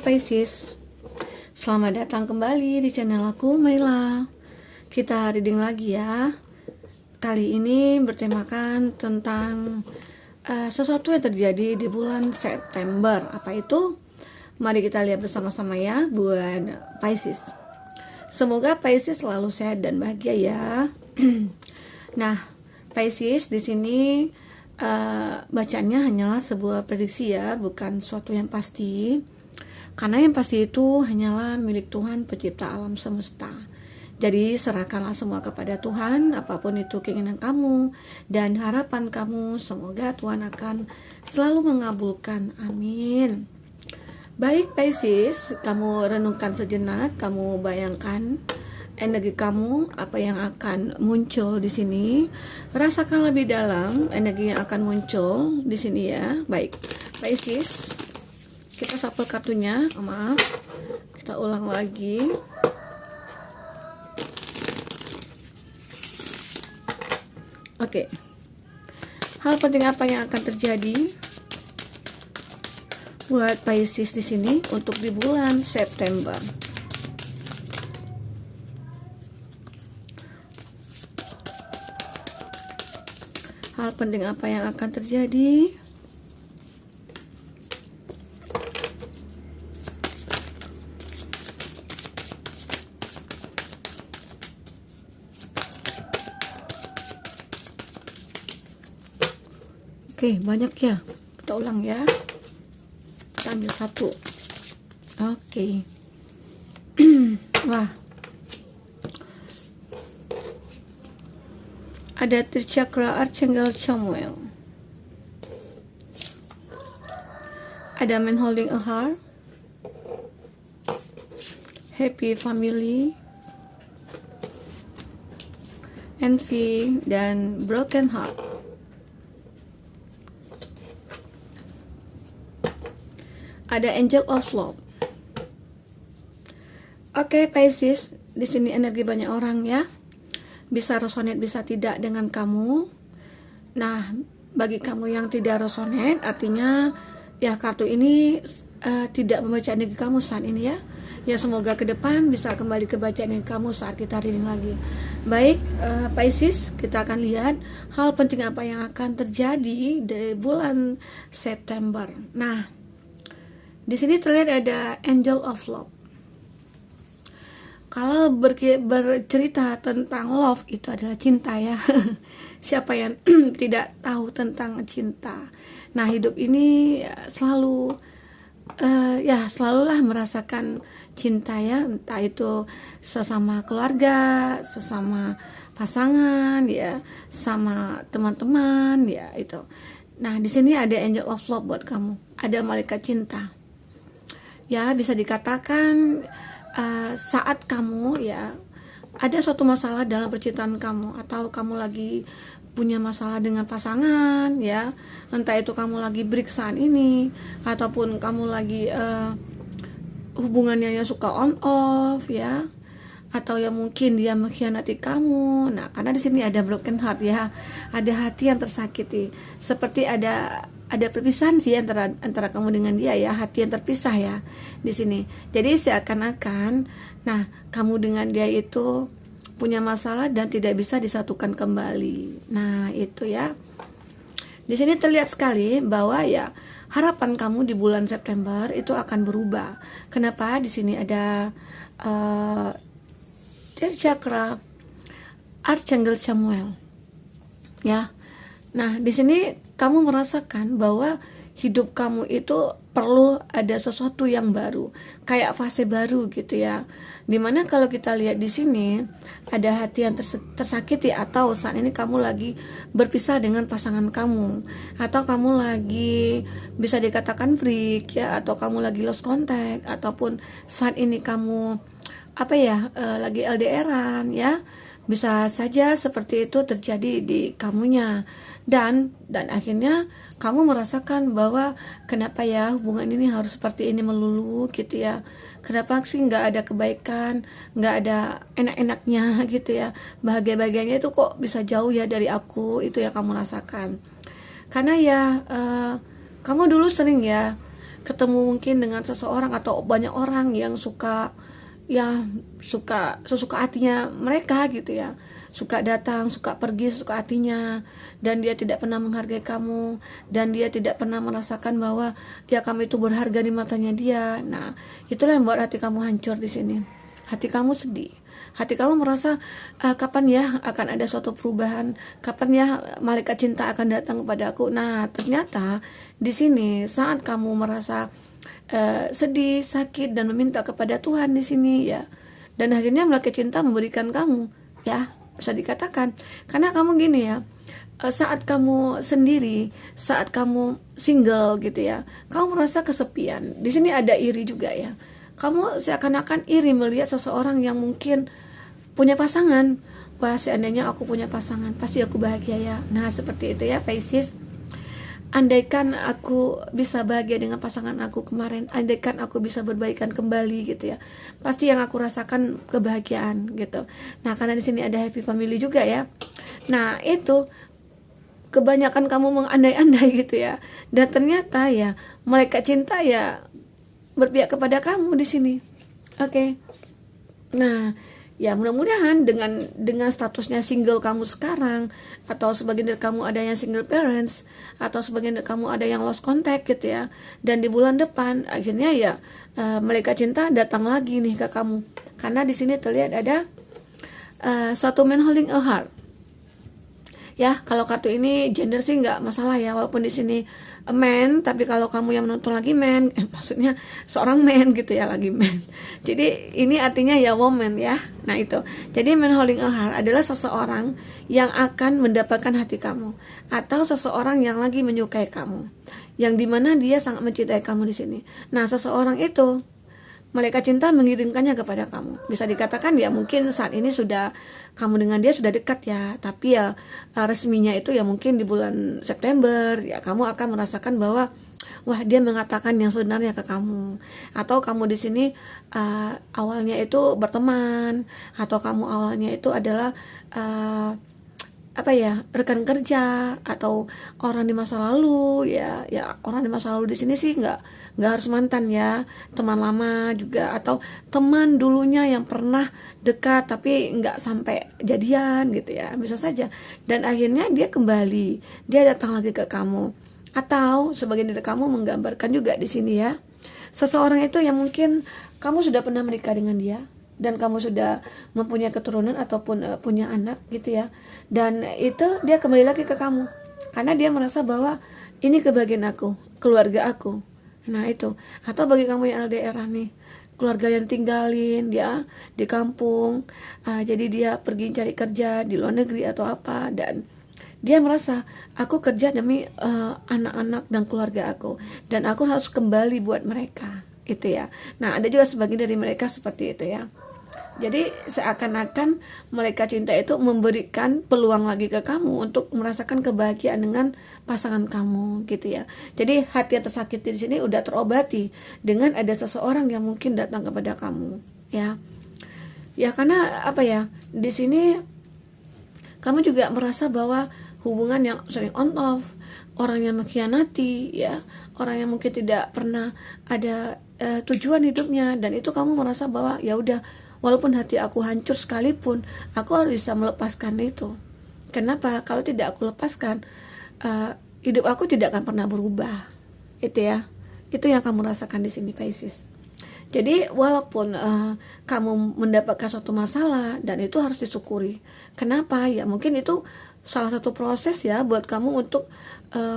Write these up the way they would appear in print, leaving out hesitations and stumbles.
Pisces, selamat datang kembali di channel aku Maila. Kita reading lagi ya. Kali ini bertemakan tentang sesuatu yang terjadi di bulan September. Apa itu? Mari kita lihat bersama-sama ya buat Pisces. Semoga Pisces selalu sehat dan bahagia ya. Nah, Pisces di sini bacanya hanyalah sebuah prediksi ya, bukan sesuatu yang pasti. Karena yang pasti itu hanyalah milik Tuhan pencipta alam semesta. Jadi serahkanlah semua kepada Tuhan, apapun itu keinginan kamu dan harapan kamu, semoga Tuhan akan selalu mengabulkan. Amin. Baik Pisces, kamu renungkan sejenak, kamu bayangkan energi kamu, apa yang akan muncul di sini. Rasakan lebih dalam energi yang akan muncul di sini ya. Baik, Pisces, kita shuffle kartunya. Maaf, kita ulang lagi. Oke. Hal penting apa yang akan terjadi buat Pisces di sini untuk di bulan September? Hal penting apa yang akan terjadi? Oke, banyak ya. Kita ulang ya. Kita ambil satu. Oke. Wah. Ada Tricakra Archangel Chamuel. Ada Man Holding a Heart. Happy Family. Envy dan Broken Heart. Ada Angel of Love. Oke, Pisces, di sini energi banyak orang ya. Bisa resonate, bisa tidak dengan kamu. Nah, bagi kamu yang tidak resonate, artinya ya kartu ini tidak membaca energi kamu saat ini ya. Ya semoga ke depan bisa kembali ke baca energi kamu saat kita reading lagi. Baik, Pisces, kita akan lihat hal penting apa yang akan terjadi di bulan September. Nah, di sini terlihat ada Angel of Love. Kalau bercerita tentang love itu adalah cinta ya. Siapa yang tidak tahu tentang cinta? Nah, hidup ini selalu selalulah merasakan cinta ya, entah itu sesama keluarga, sesama pasangan ya, sama teman-teman ya itu. Nah, di sini ada Angel of Love buat kamu. Ada malaikat cinta. Ya, bisa dikatakan saat kamu ya ada suatu masalah dalam percintaan kamu, atau kamu lagi punya masalah dengan pasangan ya, entah itu kamu lagi break saat ini, ataupun kamu lagi hubungannya yang suka on off ya, atau yang mungkin dia mengkhianati kamu. Nah, karena di sini ada broken heart ya, ada hati yang tersakiti, seperti ada perpisahan sih antara kamu dengan dia ya, hati yang terpisah ya di sini. Jadi seakan-akan, nah kamu dengan dia itu punya masalah dan tidak bisa disatukan kembali. Nah itu ya. Di sini terlihat sekali bahwa ya harapan kamu di bulan September itu akan berubah. Kenapa? Di sini ada Chakra Archangel Chamuel ya. Nah, di sini kamu merasakan bahwa hidup kamu itu perlu ada sesuatu yang baru, kayak fase baru gitu ya. Dimana kalau kita lihat di sini ada hati yang tersakiti, atau saat ini kamu lagi berpisah dengan pasangan kamu, atau kamu lagi bisa dikatakan break ya, atau kamu lagi lost contact, ataupun saat ini kamu lagi LDRan ya. Bisa saja seperti itu terjadi di kamunya, dan akhirnya kamu merasakan bahwa kenapa ya hubungan ini harus seperti ini melulu gitu ya, kenapa sih nggak ada kebaikan, nggak ada enak-enaknya gitu ya, bahagia-bahagianya itu kok bisa jauh ya dari aku. Itu yang kamu rasakan karena ya kamu dulu sering ya ketemu mungkin dengan seseorang atau banyak orang yang suka sesuka hatinya mereka gitu ya, suka datang, suka pergi sesuka hatinya, dan dia tidak pernah menghargai kamu, dan dia tidak pernah merasakan bahwa ya kamu itu berharga di matanya dia. Nah, itulah yang buat hati kamu hancur di sini. Hati kamu sedih. Hati kamu merasa kapan ya akan ada suatu perubahan, kapan ya malaikat cinta akan datang kepada aku. Nah, ternyata di sini saat kamu merasa sedih, sakit, dan meminta kepada Tuhan di sini ya, dan akhirnya malaikat cinta memberikan kamu ya, bisa dikatakan karena kamu gini ya, saat kamu sendiri, saat kamu single gitu ya, kamu merasa kesepian. Di sini ada iri juga ya, kamu seakan-akan iri melihat seseorang yang mungkin punya pasangan. Wah, seandainya aku punya pasangan pasti aku bahagia ya. Nah, seperti itu ya Pisces. Andaikan aku bisa bahagia dengan pasangan aku kemarin, andaikan aku bisa berbaikan kembali gitu ya, pasti yang aku rasakan kebahagiaan gitu. Nah, karena di sini ada happy family juga ya. Nah, itu kebanyakan kamu mengandai-andai gitu ya, dan ternyata ya malaikat cinta ya berpihak kepada kamu di sini. Oke. Nah, ya mudah-mudahan dengan statusnya single kamu sekarang, atau sebagian dari kamu ada yang single parents, atau sebagian dari kamu ada yang lost contact gitu ya, dan di bulan depan akhirnya ya malaikat cinta datang lagi nih ke kamu, karena di sini terlihat ada suatu man holding a heart. Ya, kalau kartu ini gender sih nggak masalah ya, walaupun di sini a man, tapi kalau kamu yang menonton lagi man, maksudnya seorang man gitu ya, lagi man. Jadi ini artinya ya woman ya. Nah itu. Jadi man holding a heart adalah seseorang yang akan mendapatkan hati kamu, atau seseorang yang lagi menyukai kamu, yang dimana dia sangat mencintai kamu di sini. Nah, seseorang itu malaikat cinta mengirimkannya kepada kamu. Bisa dikatakan ya mungkin saat ini sudah kamu dengan dia sudah dekat ya, tapi ya resminya itu ya mungkin di bulan September ya kamu akan merasakan bahwa wah, dia mengatakan yang sebenarnya ke kamu. Atau kamu di sini awalnya itu berteman, atau kamu awalnya itu adalah rekan kerja, atau orang di masa lalu ya orang di masa lalu di sini sih nggak harus mantan ya, teman lama juga, atau teman dulunya yang pernah dekat tapi nggak sampai jadian gitu ya, bisa saja, dan akhirnya dia kembali, dia datang lagi ke kamu. Atau sebagian dari kamu menggambarkan juga di sini ya, seseorang itu yang mungkin kamu sudah pernah menikah dengan dia, dan kamu sudah mempunyai keturunan ataupun punya anak gitu ya, dan itu dia kembali lagi ke kamu karena dia merasa bahwa ini kebahagiaan aku, keluarga aku. Nah itu. Atau bagi kamu yang LDR nih, keluarga yang tinggalin dia di kampung, jadi dia pergi cari kerja di luar negeri atau apa, dan dia merasa aku kerja demi anak-anak dan keluarga aku, dan aku harus kembali buat mereka itu ya. Nah, ada juga sebagian dari mereka seperti itu ya. Jadi seakan-akan malaikat cinta itu memberikan peluang lagi ke kamu untuk merasakan kebahagiaan dengan pasangan kamu gitu ya. Jadi hati yang tersakiti di sini udah terobati dengan ada seseorang yang mungkin datang kepada kamu ya. Ya karena apa ya, di sini kamu juga merasa bahwa hubungan yang sering on off, orang yang mengkhianati ya, orang yang mungkin tidak pernah ada tujuan hidupnya, dan itu kamu merasa bahwa ya udah, walaupun hati aku hancur sekalipun, aku harus bisa melepaskan itu. Kenapa? Kalau tidak aku lepaskan, hidup aku tidak akan pernah berubah. Itu ya. Itu yang kamu rasakan di sini, Pisces. Jadi walaupun kamu mendapatkan suatu masalah, dan itu harus disyukuri. Kenapa? Ya mungkin itu salah satu proses ya buat kamu untuk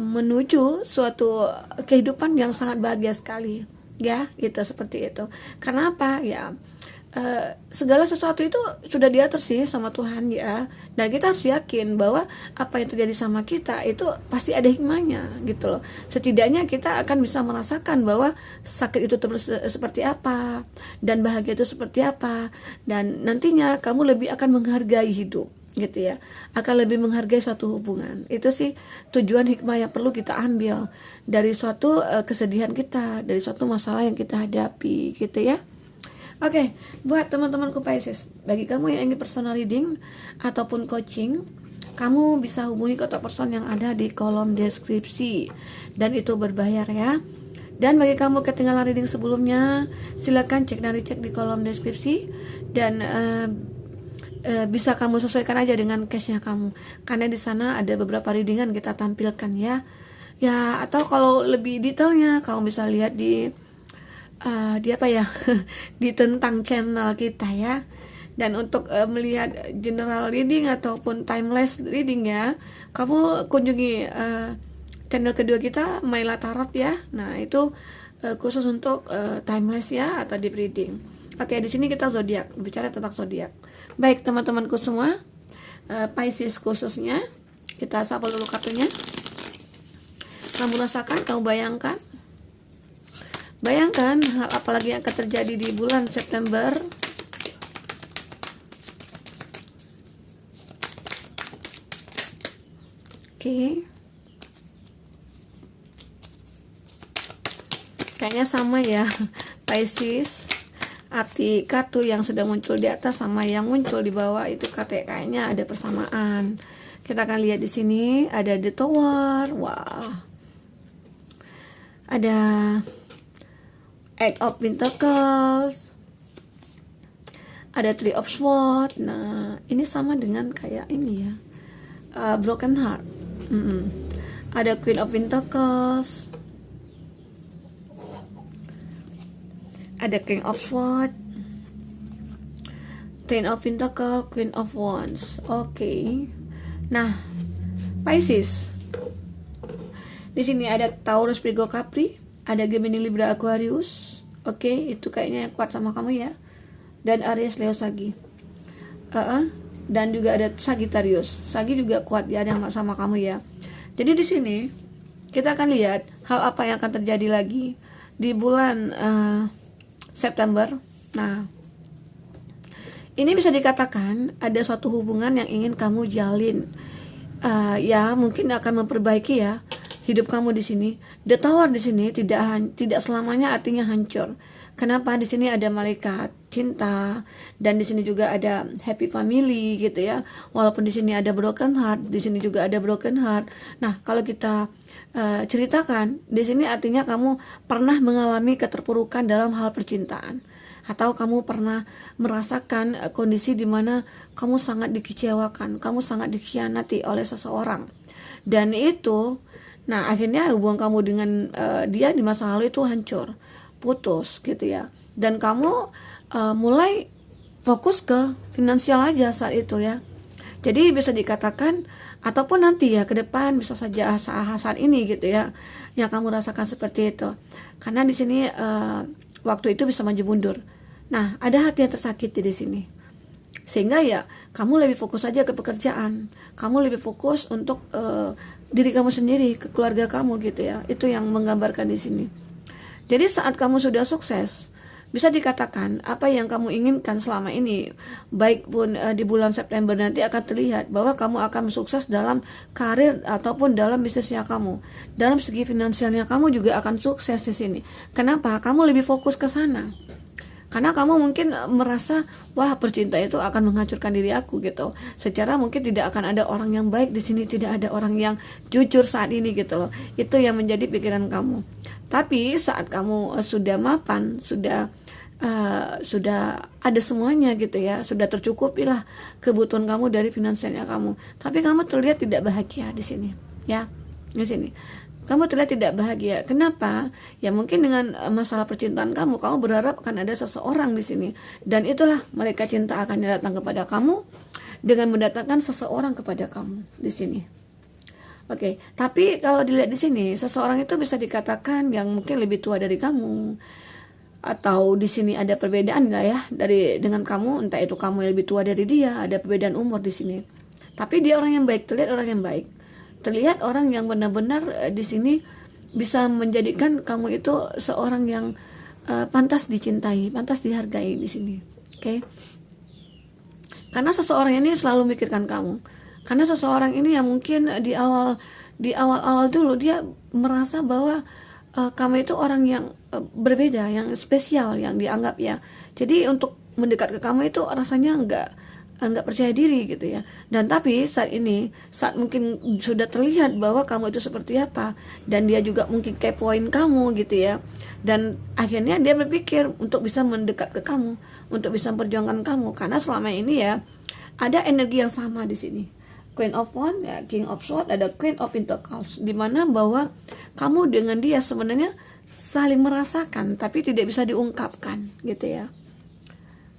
menuju suatu kehidupan yang sangat bahagia sekali. Ya, gitu, seperti itu. Kenapa? Ya segala sesuatu itu sudah diatur sih sama Tuhan ya, dan kita harus yakin bahwa apa yang terjadi sama kita itu pasti ada hikmahnya gitu loh. Setidaknya kita akan bisa merasakan bahwa sakit itu terus seperti apa, dan bahagia itu seperti apa, dan nantinya kamu lebih akan menghargai hidup gitu ya, akan lebih menghargai suatu hubungan. Itu sih tujuan hikmah yang perlu kita ambil dari suatu kesedihan kita, dari suatu masalah yang kita hadapi gitu ya. Oke, buat teman-temanku Pisces, bagi kamu yang ingin personal reading ataupun coaching, kamu bisa hubungi kontak person yang ada di kolom deskripsi, dan itu berbayar ya. Dan bagi kamu ketinggalan reading sebelumnya, silakan cek dan recheck di kolom deskripsi, dan bisa kamu sesuaikan aja dengan case-nya kamu, karena di sana ada beberapa readingan kita tampilkan ya. Atau kalau lebih detailnya kamu bisa lihat di apa ya di tentang channel kita ya. Dan untuk melihat general reading ataupun timeless reading ya, kamu kunjungi channel kedua kita, Maila Tarot ya. Nah, itu khusus untuk timeless ya atau deep reading. Oke, di sini kita zodiak, bicara tentang zodiak. Baik, teman-temanku semua, Pisces khususnya, kita sapa dulu kartunya. Kamu rasakan, kamu bayangkan. Bayangkan hal apa lagi yang akan terjadi di bulan September. Oke. Kayaknya sama ya, Pisces. Arti kartu yang sudah muncul di atas sama yang muncul di bawah itu kayaknya ada persamaan. Kita akan lihat di sini ada The Tower. Wah. Ada Eight of Pentacles. Ada Three of Swords. Nah, ini sama dengan kayak ini ya. Broken Heart. Ada Queen of Pentacles. Ada King of Swords, Ten of Pentacles, Queen of Wands. Oke. Nah, Pisces. Di sini ada Taurus, Virgo, Capri, ada Gemini, Libra, Aquarius. Oke, itu kayaknya yang kuat sama kamu ya. Dan Aries, Leo, Sagi. Dan juga ada Sagittarius. Sagi juga kuat ya, yang sama kamu ya. Jadi di sini kita akan lihat hal apa yang akan terjadi lagi di bulan September. Nah, ini bisa dikatakan ada suatu hubungan yang ingin kamu jalin. Ya, mungkin akan memperbaiki ya hidup kamu di sini. The Tower di sini tidak selamanya artinya hancur. Kenapa? Di sini ada malaikat cinta, dan di sini juga ada happy family gitu ya. Walaupun di sini ada broken heart, di sini juga ada broken heart. Nah, kalau kita ceritakan di sini artinya kamu pernah mengalami keterpurukan dalam hal percintaan, atau kamu pernah merasakan kondisi di mana kamu sangat dikecewakan, kamu sangat dikhianati oleh seseorang, dan itu, nah akhirnya hubungan kamu dengan dia di masa lalu itu hancur, putus gitu ya, dan kamu mulai fokus ke finansial aja saat itu ya. Jadi bisa dikatakan, ataupun nanti ya ke depan bisa saja saat ini gitu ya, yang kamu rasakan seperti itu. Karena di sini waktu itu bisa maju mundur. Nah, ada hati yang tersakiti di sini. Sehingga ya kamu lebih fokus aja ke pekerjaan, kamu lebih fokus untuk diri kamu sendiri, ke keluarga kamu gitu ya. Itu yang menggambarkan di sini. Jadi saat kamu sudah sukses, bisa dikatakan apa yang kamu inginkan selama ini, baik pun di bulan September nanti akan terlihat bahwa kamu akan sukses dalam karir ataupun dalam bisnisnya kamu. Dalam segi finansialnya kamu juga akan sukses di sini. Kenapa? Kamu lebih fokus ke sana. Karena kamu mungkin merasa, wah percintaan itu akan menghancurkan diri aku gitu. Secara mungkin tidak akan ada orang yang baik di sini, tidak ada orang yang jujur saat ini gitu loh. Itu yang menjadi pikiran kamu. Tapi saat kamu sudah mapan, sudah ada semuanya gitu ya, sudah tercukupi lah kebutuhan kamu dari finansialnya kamu. Tapi kamu terlihat tidak bahagia di sini, ya, di sini. Kamu terlihat tidak bahagia. Kenapa? Ya mungkin dengan masalah percintaan kamu berharap akan ada seseorang di sini, dan itulah mereka cinta akan datang kepada kamu dengan mendatangkan seseorang kepada kamu di sini. Oke, tapi kalau dilihat di sini, seseorang itu bisa dikatakan yang mungkin lebih tua dari kamu, atau di sini ada perbedaan lah ya dengan kamu, entah itu kamu yang lebih tua dari dia, ada perbedaan umur di sini. Tapi dia orang yang baik, terlihat orang yang baik, terlihat orang yang benar-benar di sini bisa menjadikan kamu itu seorang yang pantas dicintai, pantas dihargai di sini. Oke. Karena seseorang ini selalu memikirkan kamu. Karena seseorang ini yang mungkin di awal dulu dia merasa bahwa kamu itu orang yang berbeda, yang spesial, yang dianggap ya. Jadi untuk mendekat ke kamu itu rasanya nggak percaya diri gitu ya. Dan tapi saat mungkin sudah terlihat bahwa kamu itu seperti apa, dan dia juga mungkin kepoin kamu gitu ya, dan akhirnya dia berpikir untuk bisa mendekat ke kamu, untuk bisa memperjuangkan kamu, karena selama ini ya ada energi yang sama di sini. Queen of Wands, ya, King of Swords, ada Queen of Pentacles, di mana bahwa kamu dengan dia sebenarnya saling merasakan tapi tidak bisa diungkapkan gitu ya.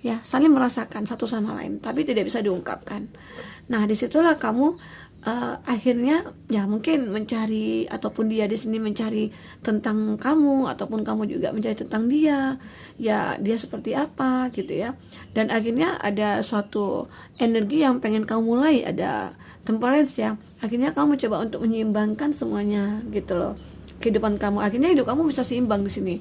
Ya, saling merasakan satu sama lain tapi tidak bisa diungkapkan. Nah, disitulah kamu akhirnya ya mungkin mencari, ataupun dia di sini mencari tentang kamu, ataupun kamu juga mencari tentang dia, ya dia seperti apa gitu ya. Dan akhirnya ada suatu energi yang pengen kamu mulai, ada temperance ya. Akhirnya kamu coba untuk menyeimbangkan semuanya gitu loh, kehidupan kamu. Akhirnya hidup kamu bisa seimbang di sini.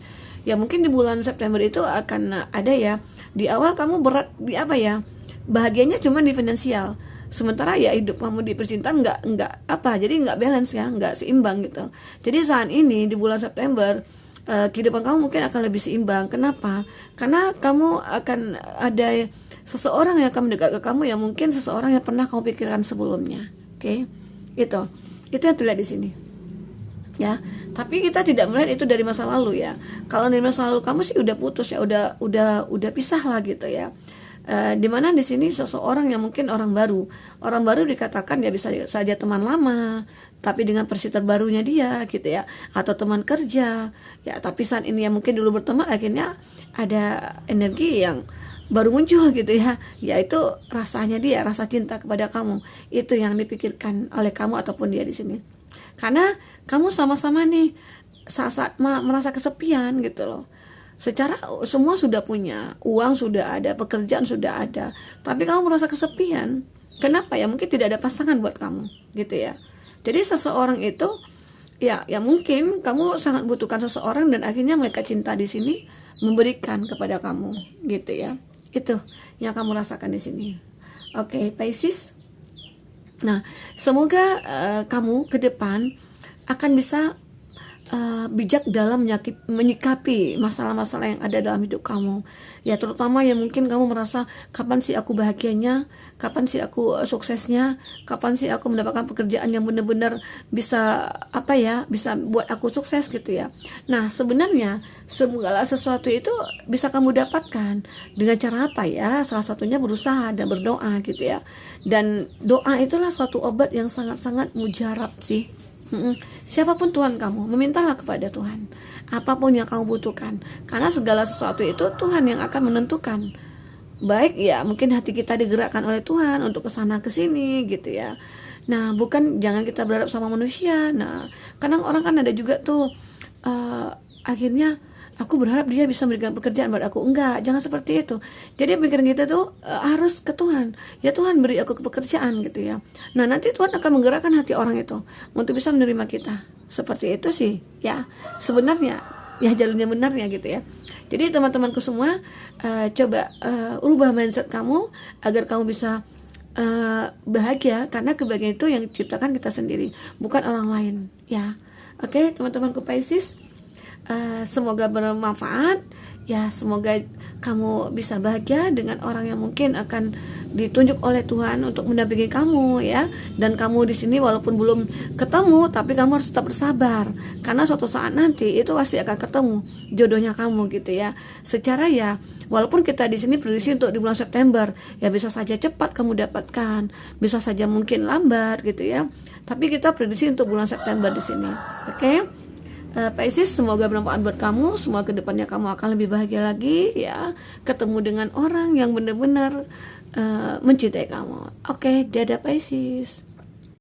Ya mungkin di bulan September itu akan ada ya, di awal kamu berat di apa ya, bahagianya cuma di finansial, sementara ya hidup kamu di percintaan nggak apa, jadi nggak balance ya, nggak seimbang gitu. Jadi saat ini di bulan September kehidupan kamu mungkin akan lebih seimbang. Kenapa? Karena kamu akan ada seseorang yang akan mendekat ke kamu, yang mungkin seseorang yang pernah kamu pikirkan sebelumnya. Oke, itu yang terlihat di sini ya. Tapi kita tidak melihat itu dari masa lalu ya. Kalau dari masa lalu kamu sih udah putus ya, udah pisah lah gitu ya. Dimana di sini seseorang yang mungkin orang baru dikatakan ya bisa saja teman lama, tapi dengan versi terbarunya dia gitu ya, atau teman kerja ya. Tapi saat ini ya mungkin dulu berteman, akhirnya ada energi yang baru muncul gitu ya, yaitu rasanya dia, rasa cinta kepada kamu, itu yang dipikirkan oleh kamu ataupun dia di sini. Karena kamu sama-sama nih saat merasa kesepian gitu loh. Secara semua sudah punya, uang sudah ada, pekerjaan sudah ada, tapi kamu merasa kesepian. Kenapa ya? Mungkin tidak ada pasangan buat kamu gitu ya. Jadi seseorang itu ya mungkin kamu sangat butuhkan seseorang, dan akhirnya mereka cinta di sini memberikan kepada kamu gitu ya. Itu yang kamu rasakan di sini. Oke, Pisces. Nah, semoga kamu ke depan akan bisa bijak dalam menyikapi masalah-masalah yang ada dalam hidup kamu ya, terutama yang mungkin kamu merasa kapan sih aku bahagianya, kapan sih aku suksesnya, kapan sih aku mendapatkan pekerjaan yang benar-benar bisa bisa buat aku sukses gitu ya. Nah, sebenarnya segala sesuatu itu bisa kamu dapatkan dengan cara apa ya? Salah satunya berusaha dan berdoa gitu ya. Dan doa itulah suatu obat yang sangat-sangat mujarab sih. Siapapun Tuhan kamu, memintalah kepada Tuhan apapun yang kamu butuhkan, karena segala sesuatu itu Tuhan yang akan menentukan. Baik ya, mungkin hati kita digerakkan oleh Tuhan untuk kesana kesini gitu ya. Nah, jangan kita berharap sama manusia. Nah, kadang orang kan ada juga tuh akhirnya aku berharap dia bisa memberikan pekerjaan buat aku. Enggak, jangan seperti itu. Jadi pikiran kita tuh harus ke Tuhan. Ya Tuhan, beri aku pekerjaan gitu ya. Nah, nanti Tuhan akan menggerakkan hati orang itu untuk bisa menerima kita. Seperti itu sih ya. Sebenarnya ya jalurnya benarnya gitu ya. Jadi teman-temanku semua, coba ubah mindset kamu agar kamu bisa bahagia, karena kebahagiaan itu yang diciptakan kita sendiri, bukan orang lain ya. Oke, teman-temanku Pisces, semoga bermanfaat ya. Semoga kamu bisa bahagia dengan orang yang mungkin akan ditunjuk oleh Tuhan untuk mendampingi kamu ya. Dan kamu di sini walaupun belum ketemu, tapi kamu harus tetap bersabar, karena suatu saat nanti itu pasti akan ketemu jodohnya kamu gitu ya. Secara ya walaupun kita di sini prediksi untuk di bulan September, ya bisa saja cepat kamu dapatkan, bisa saja mungkin lambat gitu ya. Tapi kita prediksi untuk bulan September di sini. Oke? Pisces, semoga bermanfaat buat kamu. Semoga kedepannya kamu akan lebih bahagia lagi ya, ketemu dengan orang yang benar-benar mencintai kamu. Oke, dadah Pisces.